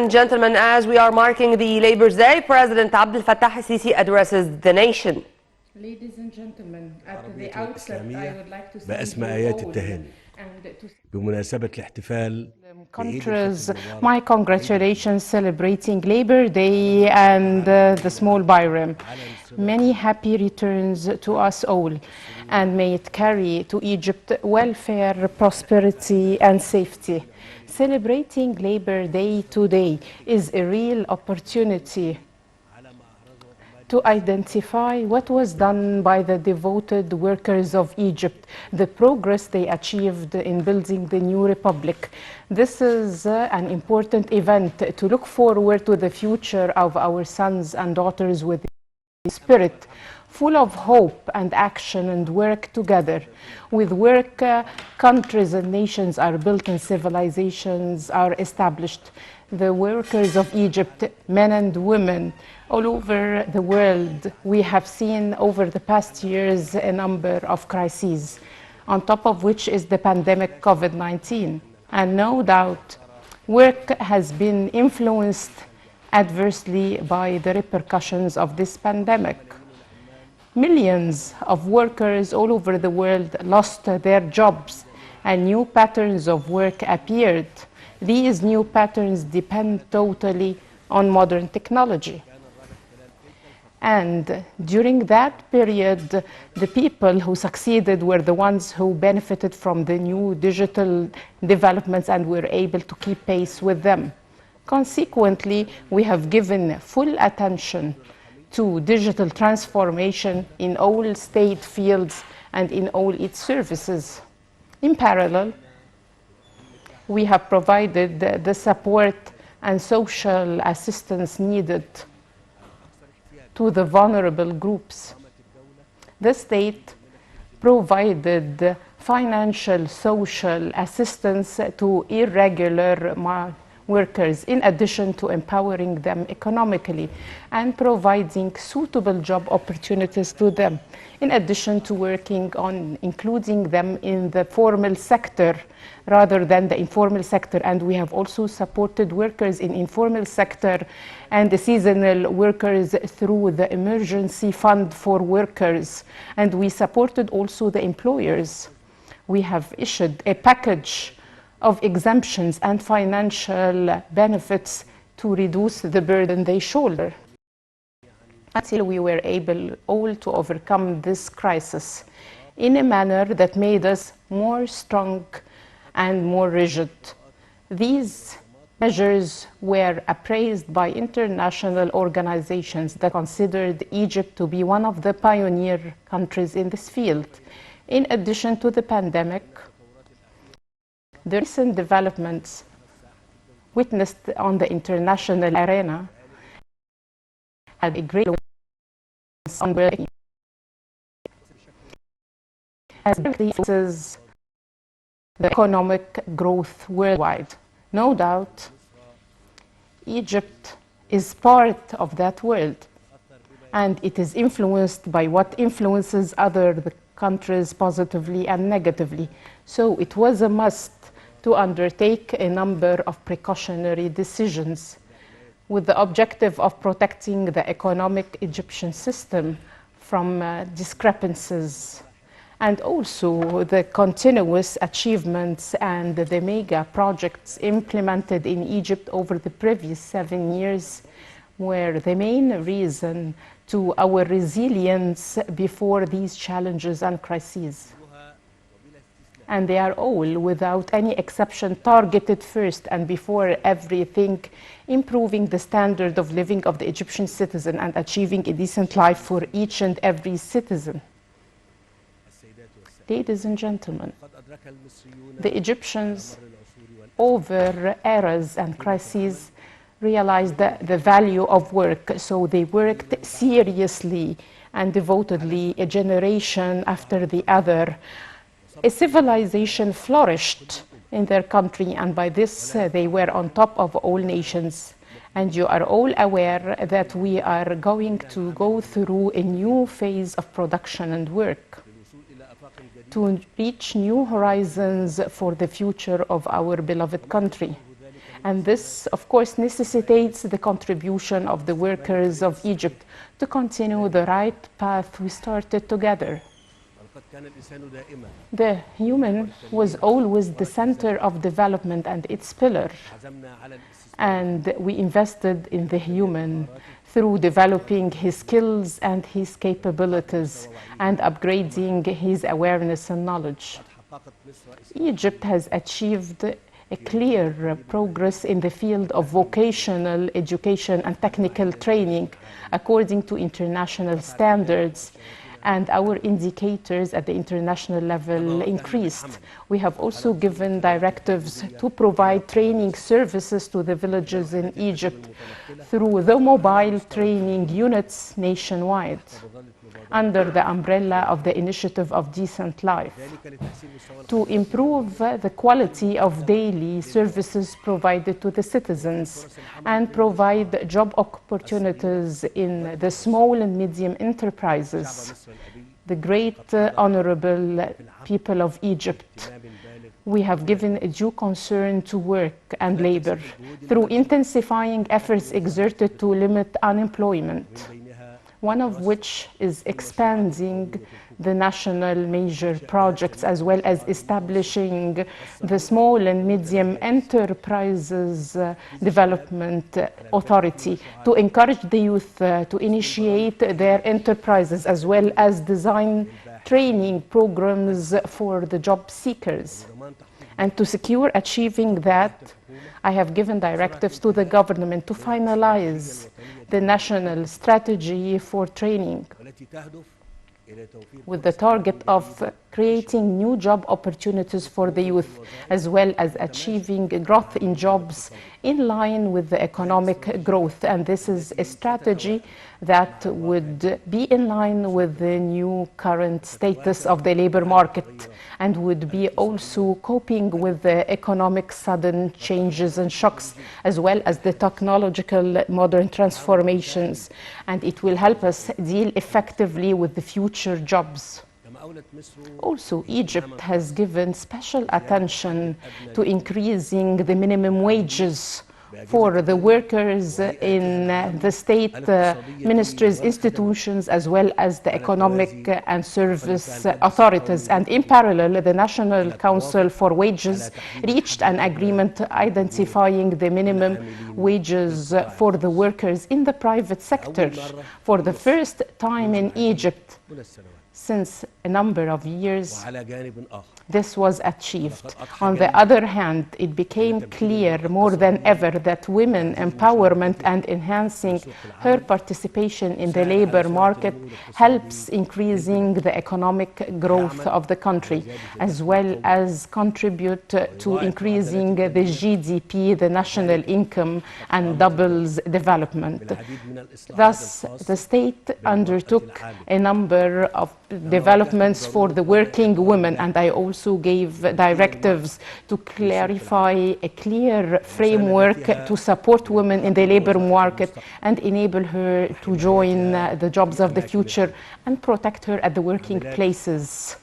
and gentlemen, as we are marking the Labour Day, President Abdel Fattah Sisi addresses the nation. Ladies and gentlemen, at the outset, I would like to بأسمى thank you آيات all التهاني and to بمناسبة الاحتفال countries my congratulations celebrating Labour Day and the small Bayram. Many happy returns to us all, and may it carry to Egypt welfare, prosperity and safety. Celebrating Labour Day today is a real opportunity to identify what was done by the devoted workers of Egypt, the progress they achieved in building the new republic. This is an important event to look forward to the future of our sons and daughters with a spirit full of hope and action and work together. With work, countries and nations are built and civilizations are established. The workers of Egypt, men and women, all over the world, we have seen over the past years a number of crises, on top of which is the pandemic COVID-19. And no doubt, work has been influenced adversely by the repercussions of this pandemic. Millions of workers all over the world lost their jobs, and new patterns of work appeared. These new patterns depend totally on modern technology. And during that period, the people who succeeded were the ones who benefited from the new digital developments and were able to keep pace with them. Consequently, we have given full attention to digital transformation in all state fields and in all its services. In parallel, we have provided the support and social assistance needed to the vulnerable groups. The state provided financial, social assistance to irregular workers, in addition to empowering them economically and providing suitable job opportunities to them, in addition to working on including them in the formal sector rather than the informal sector. And we have also supported workers in informal sector and the seasonal workers through the emergency fund for workers. And we supported also the employers. We have issued a package of exemptions and financial benefits to reduce the burden they shoulder, until we were able all to overcome this crisis in a manner that made us more strong and more rigid. These measures were appraised by international organizations that considered Egypt to be one of the pioneer countries in this field. In addition to the pandemic, the recent developments witnessed on the international arena had a great influence on working as it the economic growth worldwide. No doubt, Egypt is part of that world, and it is influenced by what influences other countries positively and negatively. So it was a must to undertake a number of precautionary decisions with the objective of protecting the economic Egyptian system from discrepancies, and also the continuous achievements and the mega projects implemented in Egypt over the previous 7 years were the main reason to our resilience before these challenges and crises. And they are all, without any exception, targeted first and before everything, improving the standard of living of the Egyptian citizen and achieving a decent life for each and every citizen. Ladies and gentlemen, the Egyptians, over eras and crises, realized the value of work, so they worked seriously and devotedly, a generation after the other. A civilization flourished in their country, and by this they were on top of all nations. And you are all aware that we are going to go through a new phase of production and work to reach new horizons for the future of our beloved country. And this, of course, necessitates the contribution of the workers of Egypt to continue the right path we started together. The human was always the center of development and its pillar. And we invested in the human through developing his skills and his capabilities and upgrading his awareness and knowledge. Egypt has achieved a clear progress in the field of vocational education and technical training according to international standards, and our indicators at the international level increased. We have also given directives to provide training services to the villages in Egypt through the mobile training units nationwide, under the umbrella of the Initiative of Decent Life, to improve the quality of daily services provided to the citizens and provide job opportunities in the small and medium enterprises. The great honorable people of Egypt, we have given a due concern to work and labor through intensifying efforts exerted to limit unemployment, one of which is expanding the national major projects as well as establishing the small and medium enterprises development authority to encourage the youth to initiate their enterprises as well as design training programs for the job seekers. And to secure achieving that, I have given directives to the government to finalize the national strategy for training with the target of creating new job opportunities for the youth, as well as achieving growth in jobs in line with the economic growth. And this is a strategy that would be in line with the new current status of the labor market and would be also coping with the economic sudden changes and shocks, as well as the technological modern transformations. And it will help us deal effectively with the future jobs. Also, Egypt has given special attention to increasing the minimum wages for the workers in the state ministries, institutions, as well as the economic and service authorities. And in parallel, the National Council for Wages reached an agreement identifying the minimum wages for the workers in the private sector for the first time in Egypt since a number of years. This was achieved. On the other hand, it became clear more than ever that women empowerment and enhancing her participation in the labor market helps increasing the economic growth of the country, as well as contribute to increasing the GDP, the national income, and doubles development. Thus, the state undertook a number of developments for the working women, and I also gave directives to clarify a clear framework to support women in the labor market and enable her to join the jobs of the future and protect her at the working places.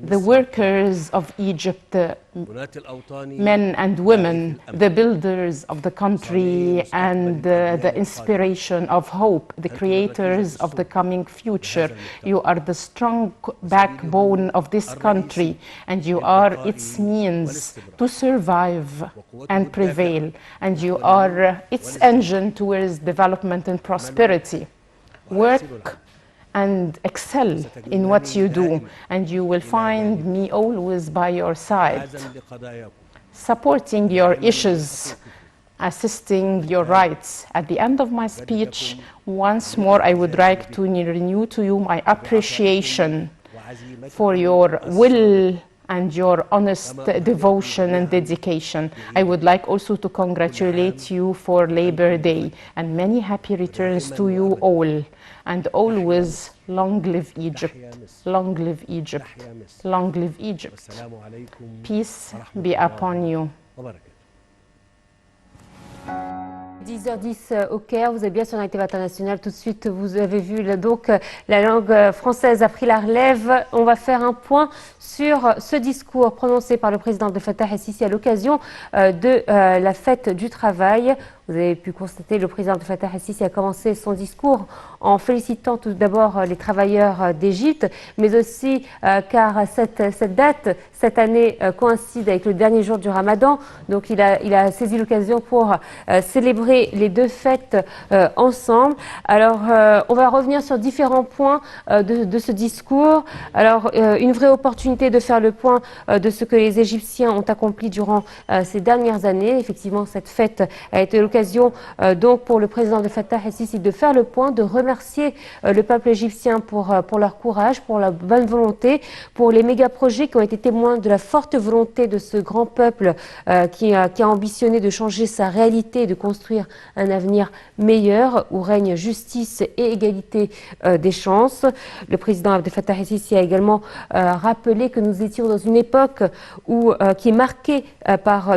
The workers of Egypt, men and women, the builders of the country and the inspiration of hope, the creators of the coming future. You are the strong backbone of this country, and you are its means to survive and prevail, and you are its engine towards development and prosperity. Work and excel in what you do, and you will find me always by your side, supporting your issues, assisting your rights. At the end of my speech, once more, I would like to renew to you my appreciation for your will and your honest devotion and dedication. I would like also to congratulate you for Labor Day, and many happy returns to you all. And always, long live Egypt, long live Egypt, long live Egypt. Peace be upon you. 10h10 au Caire, vous êtes bien sur la TV internationale. Tout de suite, vous avez vu donc la langue française a pris la relève. On va faire un point sur ce discours prononcé par le président Abdel Fattah Sisi à l'occasion de la fête du travail. Vous avez pu constater, le président Abdel Fattah Sisi a commencé son discours en félicitant tout d'abord les travailleurs d'Égypte, mais aussi car cette date, cette année, coïncide avec le dernier jour du Ramadan. Donc il a saisi l'occasion pour célébrer les deux fêtes ensemble. Alors on va revenir sur différents points de ce discours. Alors une vraie opportunité de faire le point de ce que les Égyptiens ont accompli durant ces dernières années. Effectivement, cette fête a été l'occasion donc pour le président Abdel Fattah Sisi de faire le point, de remercier le peuple égyptien pour leur courage, pour leur bonne volonté, pour les méga-projets qui ont été témoins de la forte volonté de ce grand peuple qui a ambitionné de changer sa réalité et de construire un avenir meilleur où règne justice et égalité des chances. Le président Abdel Fattah Sisi a également rappelé que nous étions dans une époque qui est marquée par